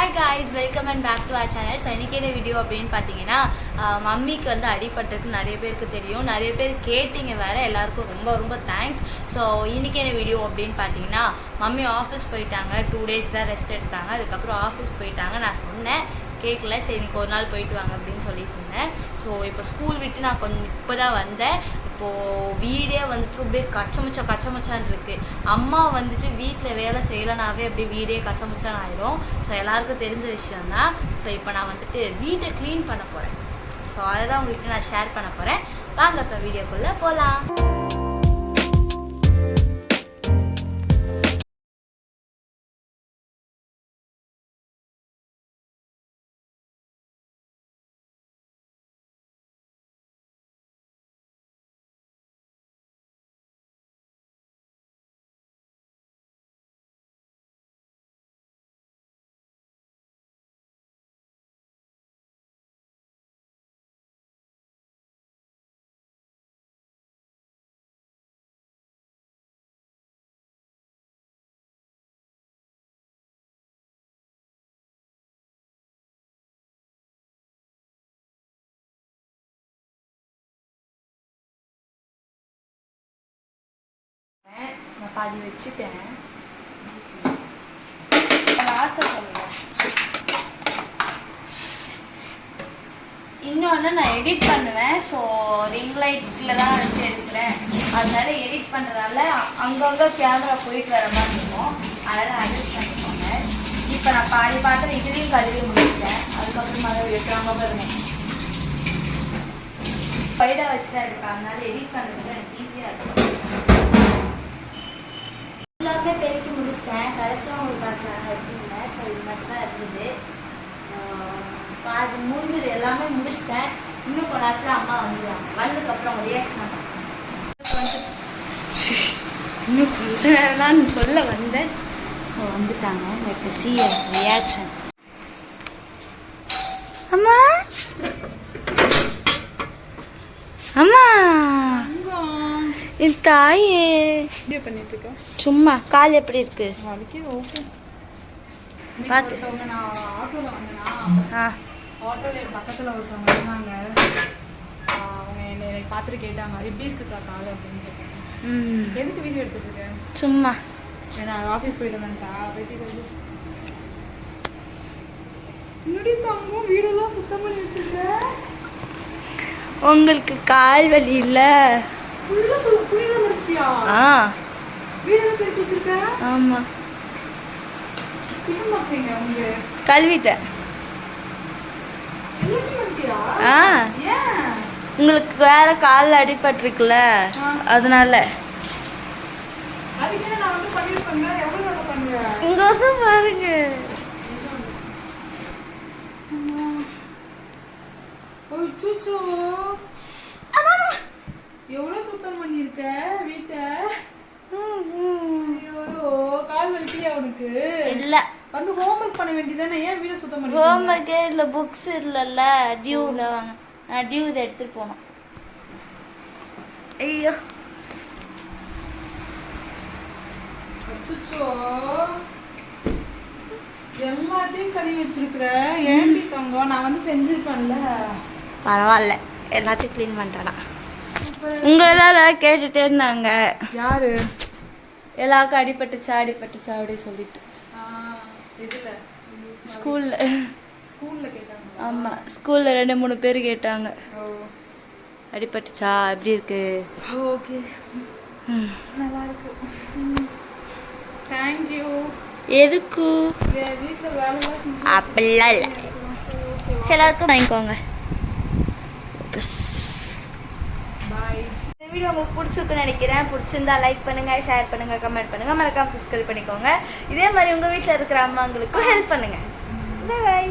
Hi guys, welcome and back to our channel. So இன்னைக்கான video அப்படினு பாத்தீங்கன்னா மம்மிக்கு வந்து அடிபட்டதுக்கு நிறைய பேருக்கு தெரியும், நிறைய பேர் கேட்டிங்க வேற, எல்லாருக்கும் ரொம்ப ரொம்ப தேங்க்ஸ். ஸோ இன்னைக்கான வீடியோ அப்படின்னு பார்த்தீங்கன்னா மம்மி ஆஃபீஸ் போயிட்டாங்க, 2 days தான் ரெஸ்ட் எடுத்தாங்க. அதுக்கப்புறம் ஆஃபீஸ் போயிட்டாங்க. நான் சொன்னேன் கேட்கல, சரி இன்னைக்கு ஒரு நாள் போயிட்டு வாங்க அப்படின்னு சொல்லிட்டு இருந்தேன். ஸோ இப்போ ஸ்கூல் விட்டு நான் கொஞ்சம் இப்போ தான் வந்தேன். இப்போது வீடே வந்துட்டு அப்படியே கச்சமுச்சான்னு இருக்குது. அம்மா வந்துட்டு வீட்டில் வேலை செய்யலைனாவே அப்படியே வீடே கச்சமுச்சான்னு ஆயிரும். ஸோ எல்லாருக்கும் தெரிஞ்ச விஷயந்தான். ஸோ இப்போ நான் வந்துட்டு வீட்டை க்ளீன் பண்ண போகிறேன். ஸோ அதை தான் உங்கள்கிட்ட நான் ஷேர் பண்ண போகிறேன். வாங்க இப்போ வீடியோக்குள்ளே போகலாம். நான் பாதி வச்சுட்டேன். லாஸ்ட்டாக சொல்லுவேன். இன்னொன்று நான் எடிட் பண்ணுவேன். ஸோ ரிங் லைட்டில் தான் வச்சு எடுக்கிறேன். அதனால எடிட் பண்ணுறதால அங்கங்கே கேமரா போயிட்டு வர மாதிரி இருக்கும். அதனால் அட்ஜஸ்ட் பண்ணிக்கோங்க. இப்போ நான் பாதி பாத்திரம் இதுலேயும் கழுவி முடிச்சிட்டேன். அதுக்கப்புறமா அதை வெட்டுறாங்க பாருங்க. பைடாக வச்சு தான் எடுப்பேன். அதனால எடிட் பண்ணுறதுல எனக்கு ஈஸியாக இருக்கும். எல்லாமே பெருக்கி முடிச்சிட்டேன். கடைசியாக உங்களுக்கு பார்க்கலாம் வச்சுருந்தேன். ஸோ இது மட்டும் தான் இருந்தது. அது முடிஞ்சது எல்லாமே முடிச்சிட்டேன். இன்னும் கொஞ்ச நேரத்தில் அம்மா வந்துடுவாங்க. வந்ததுக்கப்புறம் அவங்க ரியாக்ஷன் கொஞ்சம் இன்னும் கொஞ்ச நேரம் தான் சொல்ல வந்தேன். ஸோ வந்துட்டாங்க. But see reaction. அம்மா அம்மா என் தாயே சும்மா கால் எப்படி இருக்கு பார்த்து. பக்கத்தில் ஒருத்தவங்க இருந்தாங்க. அவங்க என்னை பார்த்துட்டு கேட்டாங்க எப்படி இருக்குக்கா கால் அப்படின்னு கேட்டாங்க. எதுக்கு வீடியோ எடுத்துட்டு இருக்கேன்? சும்மா ஏன்னா ஆஃபீஸ் போயிட்டு வந்தேன்க்கா. முன்னாடி தங்கும் வீடெல்லாம் சுத்தம் பண்ணி வச்சிருக்கேன். உங்களுக்கு கால் வலி இல்லை? ஆமா கழுவிட்டேன். உங்களுக்கு வேற காலில் அடிபட்டிருக்குல்ல, அதனால இங்க வந்து பாருங்க. எவ்வளவு சுத்தம் பண்ணிருக்க வீட்டை? கால் வலிக்கலையா உனக்கு? இல்ல வந்து ஹோம்வொர்க் பண்ண வேண்டியதானே? ஏன் வீட சுத்தம் பண்ணி? ஹோம்வொர்க்கே இல்ல, புக்ஸ் இல்லல்ல. டியூல வாங்க. நான் டியூ இதை எடுத்துட்டு போனோம். ஐயோ அச்சோ, எல்லாத்தையும் கழுவி வச்சிருக்கிற. ஏண்டி தங்கம், நான் வந்து செஞ்சிருப்பேன்ல. பரவாயில்ல, எல்லாத்தையும் க்ளீன் பண்ணுறேன். உங்களெல்லாம் கேட்டுட்டே இருந்தாங்க. யாரு? எல்லாருக்கும் அடிபட்டுச்சா அப்படி சொல்லிட்டு ஸ்கூல்ல கேட்டாங்க. ஆமாம், ஸ்கூலில் 2-3 பேர் கேட்டாங்க அடிபட்டுச்சா எப்படி இருக்கு. ஓகே, நல்லா இருக்கு. தேங்க்யூ. எதுக்கு? வீட்டில் வேலைலாம் செஞ்சு அப்படிலாம் இல்லை, எல்லாருக்கும் வாங்கிக்கோங்க. இந்த வீடியோ உங்களுக்கு பிடிச்சிருக்குன்னு நினைக்கிறேன். பிடிச்சிருந்தா லைக் பண்ணுங்கள், ஷேர் பண்ணுங்கள், கமெண்ட் பண்ணுங்கள், மறக்காமல் சப்ஸ்கிரைப் பண்ணிக்கோங்க. இதே மாதிரி உங்கள் வீட்டில் இருக்கிற அம்மாங்களுக்கும் ஹெல்ப் பண்ணுங்கள். பாய்.